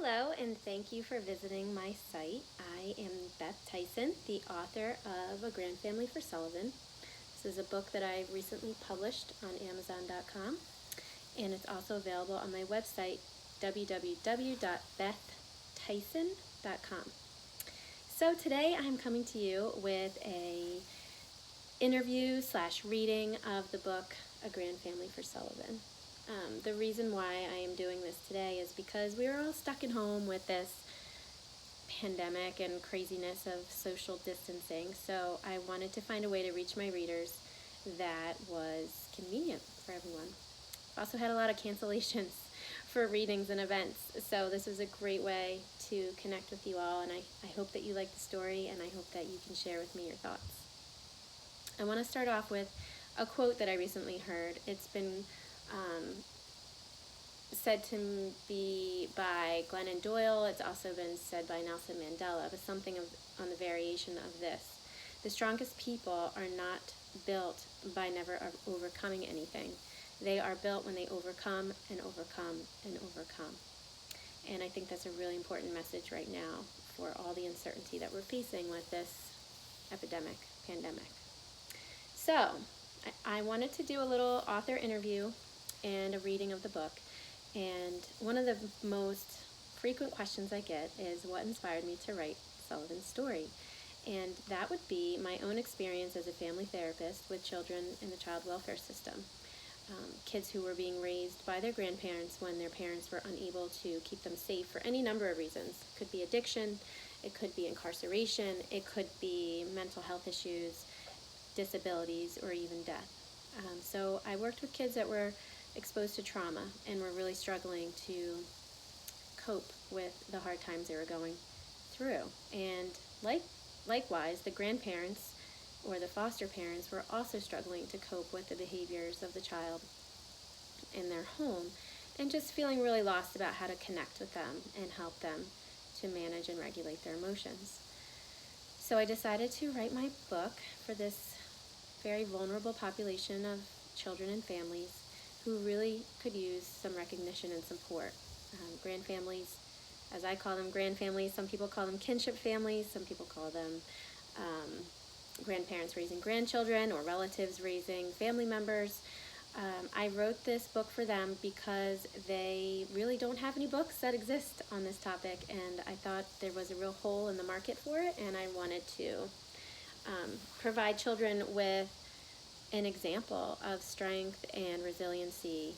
Hello, and thank you for visiting my site. I am Beth Tyson, the author of A Grandfamily for Sullivan. This is a book that I recently published on Amazon.com, and it's also available on my website, www.bethtyson.com. So today I'm coming to you with a interview / reading of the book A Grandfamily for Sullivan. The reason why I am doing this today is because we were all stuck at home with this pandemic and craziness of social distancing, so I wanted to find a way to reach my readers that was convenient for everyone. I also had a lot of cancellations for readings and events, so this was a great way to connect with you all, and I hope that you like the story, and I hope that you can share with me your thoughts. I want to start off with a quote that I recently heard. It's been said to be by Glennon Doyle. It's also been said by Nelson Mandela, but something on the variation of this. The strongest people are not built by never overcoming anything. They are built when they overcome and overcome and overcome. And I think that's a really important message right now for all the uncertainty that we're facing with this pandemic. So, I wanted to do a little author interview and a reading of the book. And one of the most frequent questions I get is what inspired me to write Sullivan's story. And that would be my own experience as a family therapist with children in the child welfare system. Kids who were being raised by their grandparents when their parents were unable to keep them safe for any number of reasons. It could be addiction, it could be incarceration, it could be mental health issues, disabilities, or even death. So I worked with kids that were exposed to trauma and were really struggling to cope with the hard times they were going through. And likewise, the grandparents or the foster parents were also struggling to cope with the behaviors of the child in their home and just feeling really lost about how to connect with them and help them to manage and regulate their emotions. So I decided to write my book for this very vulnerable population of children and families who really could use some recognition and support. Grandfamilies, as I call them, grandfamilies. Some people call them kinship families. Some people call them grandparents raising grandchildren or relatives raising family members. I wrote this book for them because they really don't have any books that exist on this topic, and I thought there was a real hole in the market for it, and I wanted to provide children with an example of strength and resiliency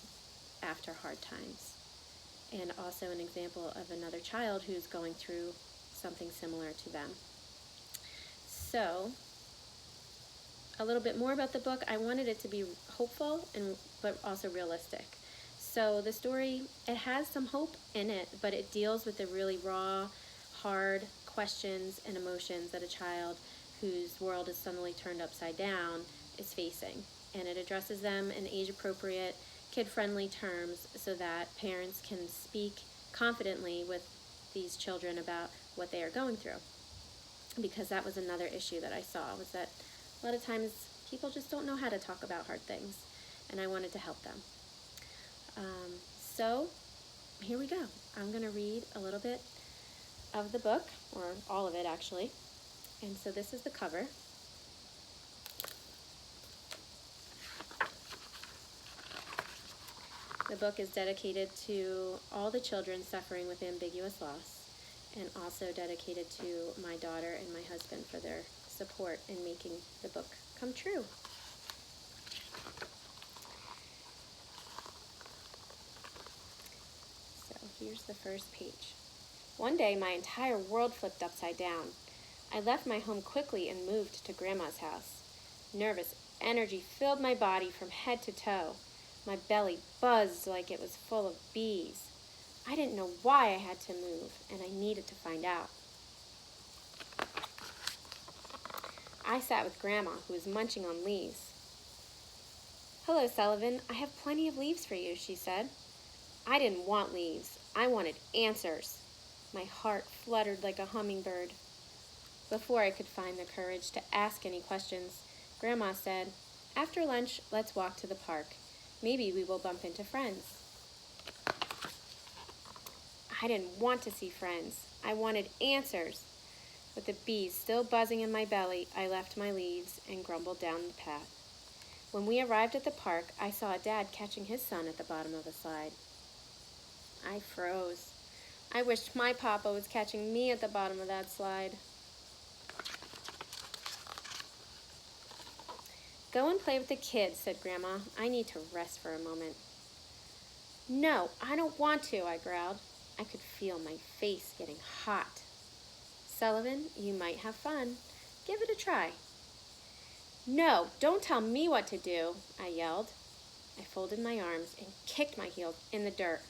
after hard times, and also an example of another child who's going through something similar to them. So, a little bit more about the book. I wanted it to be hopeful but also realistic. So the story, it has some hope in it, but it deals with the really raw, hard questions and emotions that a child whose world is suddenly turned upside down is facing. And it addresses them in age-appropriate, kid-friendly terms so that parents can speak confidently with these children about what they are going through. Because that was another issue that I saw, was that a lot of times people just don't know how to talk about hard things, and I wanted to help them. So here we go. I'm going to read a little bit of the book, or all of it actually. And so this is the cover. The book is dedicated to all the children suffering with ambiguous loss, and also dedicated to my daughter and my husband for their support in making the book come true. So here's the first page. One day my entire world flipped upside down. I left my home quickly and moved to Grandma's house. Nervous energy filled my body from head to toe. My belly buzzed like it was full of bees. I didn't know why I had to move, and I needed to find out. I sat with Grandma, who was munching on leaves. "Hello, Sullivan. I have plenty of leaves for you," she said. I didn't want leaves. I wanted answers. My heart fluttered like a hummingbird. Before I could find the courage to ask any questions, Grandma said, "After lunch, let's walk to the park. Maybe we will bump into friends." I didn't want to see friends. I wanted answers. With the bees still buzzing in my belly, I left my leaves and grumbled down the path. When we arrived at the park, I saw a dad catching his son at the bottom of a slide. I froze. I wished my papa was catching me at the bottom of that slide. Go and play with the kids, said Grandma. I need to rest for a moment. No, I don't want to, I growled. I could feel my face getting hot. Sullivan, you might have fun. Give it a try. No, don't tell me what to do, I yelled. I folded my arms and kicked my heels in the dirt.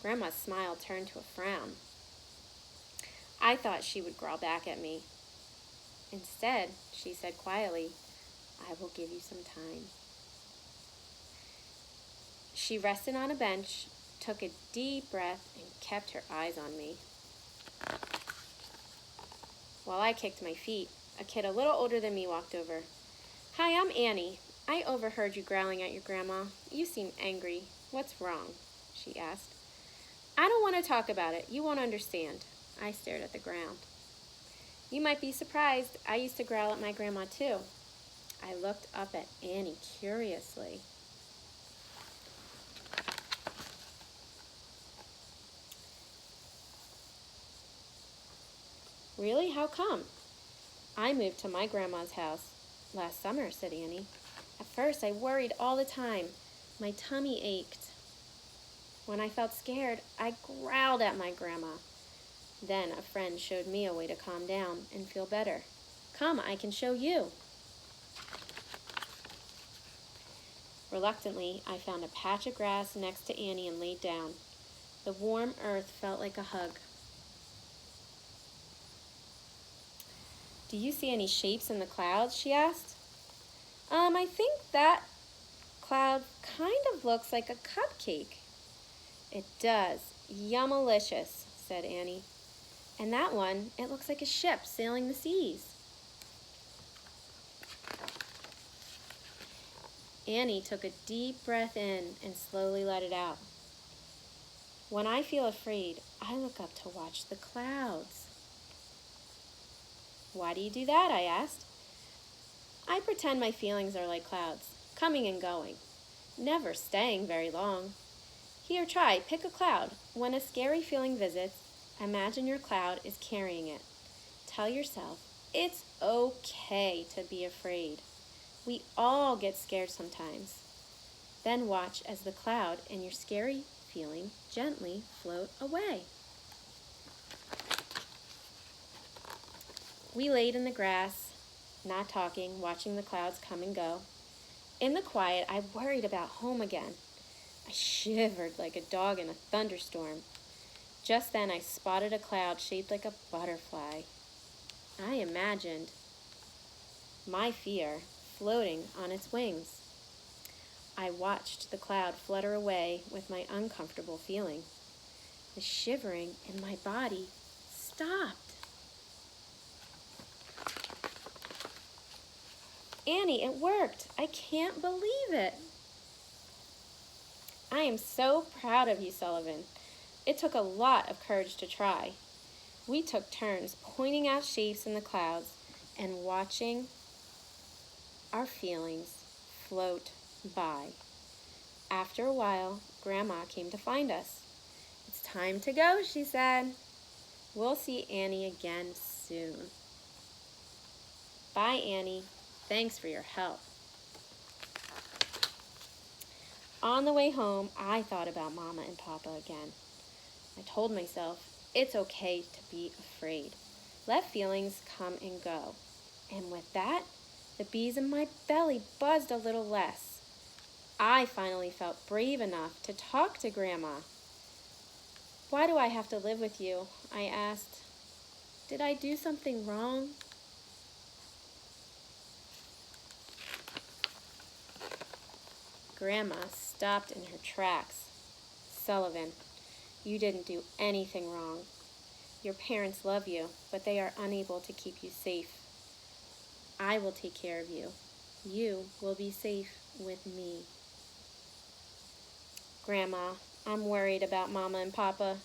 Grandma's smile turned to a frown. I thought she would growl back at me. Instead, she said quietly, I will give you some time. She rested on a bench, took a deep breath, and kept her eyes on me. While I kicked my feet, a kid a little older than me walked over. Hi, I'm Annie. I overheard you growling at your grandma. You seem angry. What's wrong? She asked. I don't want to talk about it. You won't understand. I stared at the ground. You might be surprised. I used to growl at my grandma too. I looked up at Annie curiously. Really? How come? I moved to my grandma's house last summer, said Annie. At first, I worried all the time. My tummy ached. When I felt scared, I growled at my grandma. Then a friend showed me a way to calm down and feel better. Come, I can show you. Reluctantly, I found a patch of grass next to Annie and laid down. The warm earth felt like a hug. Do you see any shapes in the clouds? She asked. I think that cloud kind of looks like a cupcake. It does. Yummalicious, said Annie. And that one, it looks like a ship sailing the seas. Annie took a deep breath in and slowly let it out. When I feel afraid, I look up to watch the clouds. Why do you do that? I asked. I pretend my feelings are like clouds, coming and going, never staying very long. Here, try, pick a cloud. When a scary feeling visits, imagine your cloud is carrying it. Tell yourself, it's okay to be afraid. We all get scared sometimes. Then watch as the cloud and your scary feeling gently float away. We laid in the grass, not talking, watching the clouds come and go. In the quiet, I worried about home again. I shivered like a dog in a thunderstorm. Just then, I spotted a cloud shaped like a butterfly. I imagined my fear floating on its wings. I watched the cloud flutter away with my uncomfortable feeling. The shivering in my body stopped. Annie, it worked. I can't believe it. I am so proud of you, Sullivan. It took a lot of courage to try. We took turns pointing out shapes in the clouds and watching our feelings float by. After a while, Grandma came to find us. It's time to go, she said. We'll see Annie again soon. Bye, Annie. Thanks for your help. On the way home, I thought about Mama and Papa again. I told myself, it's okay to be afraid. Let feelings come and go. And with that, the bees in my belly buzzed a little less. I finally felt brave enough to talk to Grandma. Why do I have to live with you? I asked. Did I do something wrong? Grandma stopped in her tracks. Sullivan, you didn't do anything wrong. Your parents love you, but they are unable to keep you safe. I will take care of you. You will be safe with me. Grandma, I'm worried about Mama and Papa.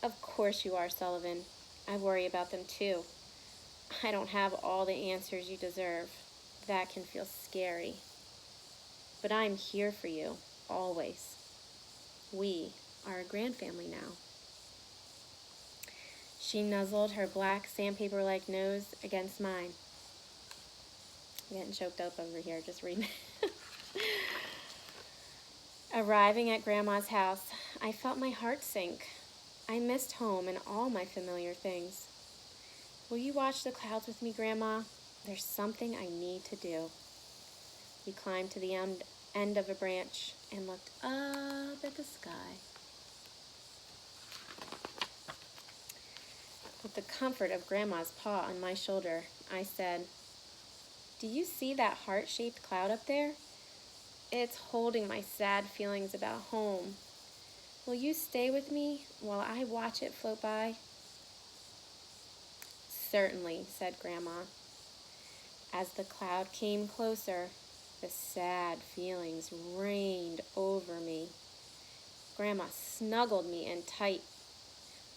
Of course you are, Sullivan. I worry about them too. I don't have all the answers you deserve. That can feel scary. But I'm here for you, always. We are a grandfamily now. She nuzzled her black sandpaper-like nose against mine. I'm getting choked up over here, just reading. Arriving at Grandma's house, I felt my heart sink. I missed home and all my familiar things. Will you watch the clouds with me, Grandma? There's something I need to do. We climbed to the end of a branch and looked up at the sky. With the comfort of Grandma's paw on my shoulder, I said, "Do you see that heart-shaped cloud up there? It's holding my sad feelings about home. Will you stay with me while I watch it float by?" "Certainly," said Grandma. As the cloud came closer, the sad feelings rained over me. Grandma snuggled me in tight.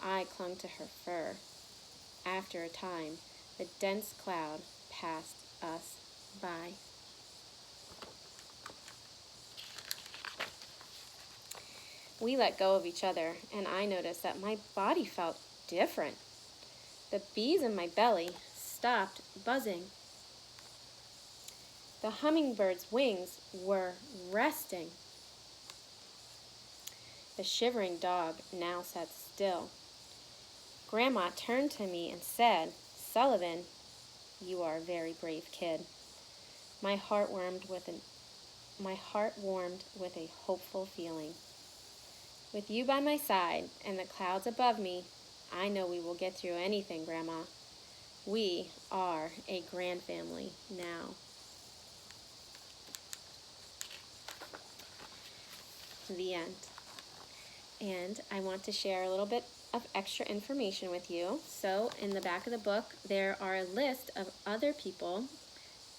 I clung to her fur. After a time, the dense cloud passed us by. We let go of each other, and I noticed that my body felt different. The bees in my belly stopped buzzing. The hummingbird's wings were resting. The shivering dog now sat still. Grandma turned to me and said, "Sullivan, you are a very brave kid." My heart warmed with a hopeful feeling. With you by my side and the clouds above me, I know we will get through anything, Grandma. We are a grandfamily now. The end. And I want to share a little bit of extra information with you. So in the back of the book, there are a list of other people,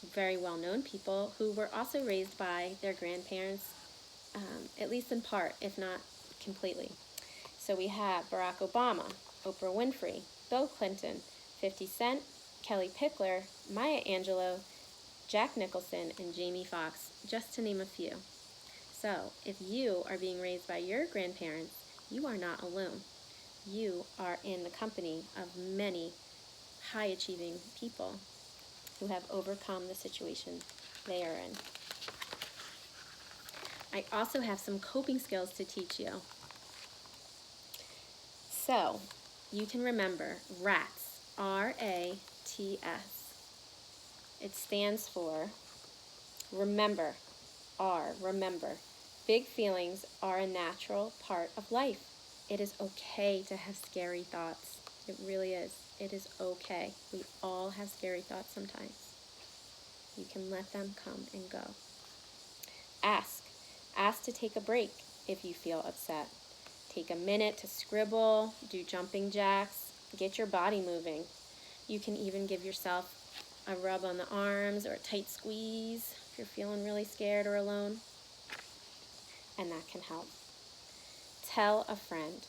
very well-known people, who were also raised by their grandparents, at least in part, if not completely. So we have Barack Obama, Oprah Winfrey, Bill Clinton, 50 Cent, Kelly Pickler, Maya Angelou, Jack Nicholson, and Jamie Foxx, just to name a few. So if you are being raised by your grandparents, you are not alone. You are in the company of many high-achieving people who have overcome the situation they are in. I also have some coping skills to teach you. So, you can remember RATS, R-A-T-S. It stands for remember, remember. Big feelings are a natural part of life. It is okay to have scary thoughts. It really is. It is okay. We all have scary thoughts sometimes. You can let them come and go. Ask. Ask to take a break if you feel upset. Take a minute to scribble, do jumping jacks, get your body moving. You can even give yourself a rub on the arms or a tight squeeze if you're feeling really scared or alone. And that can help. Tell a friend.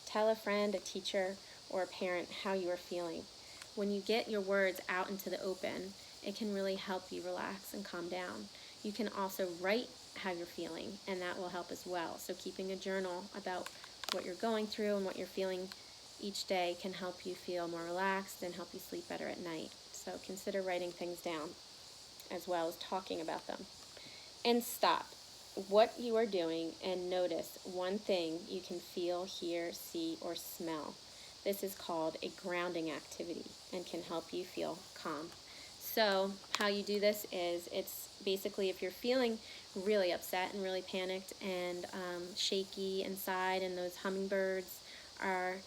Tell a friend, a teacher, or a parent how you are feeling. When you get your words out into the open, it can really help you relax and calm down. You can also write how you're feeling, and that will help as well. So keeping a journal about what you're going through and what you're feeling each day can help you feel more relaxed and help you sleep better at night. So consider writing things down as well as talking about them. And stop what you are doing and notice one thing you can feel, hear, see, or smell. This is called a grounding activity and can help you feel calm. So how you do this is, it's basically if you're feeling really upset and really panicked and shaky inside, and those hummingbirds are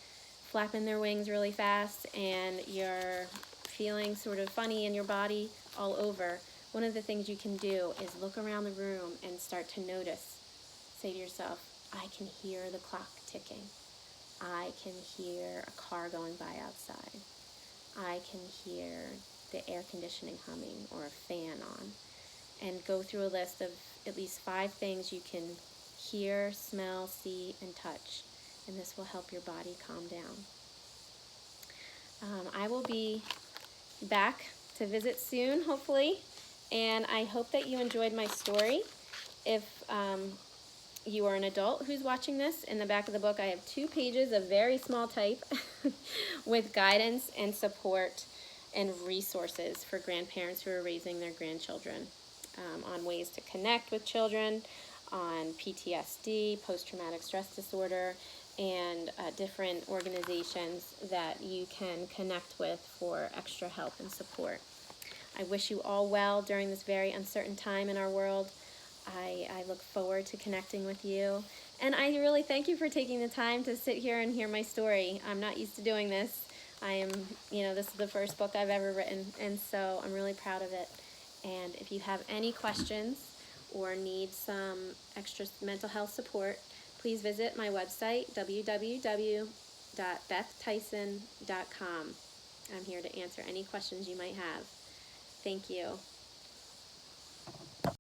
flapping their wings really fast and you're feeling sort of funny in your body all over, one of the things you can do is look around the room and start to notice. Say to yourself, I can hear the clock ticking. I can hear a car going by outside. I can hear the air conditioning humming or a fan on. And go through a list of at least 5 things you can hear, smell, see, and touch. And this will help your body calm down. I will be back to visit soon, hopefully, and I hope that you enjoyed my story. If you are an adult who's watching this, in the back of the book I have 2 pages of very small type with guidance and support and resources for grandparents who are raising their grandchildren, on ways to connect with children, on PTSD, post-traumatic stress disorder, and different organizations that you can connect with for extra help and support. I wish you all well during this very uncertain time in our world. I look forward to connecting with you. And I really thank you for taking the time to sit here and hear my story. I'm not used to doing this. This is the first book I've ever written, and so I'm really proud of it. And if you have any questions or need some extra mental health support, please visit my website, www.bethtyson.com. I'm here to answer any questions you might have. Thank you.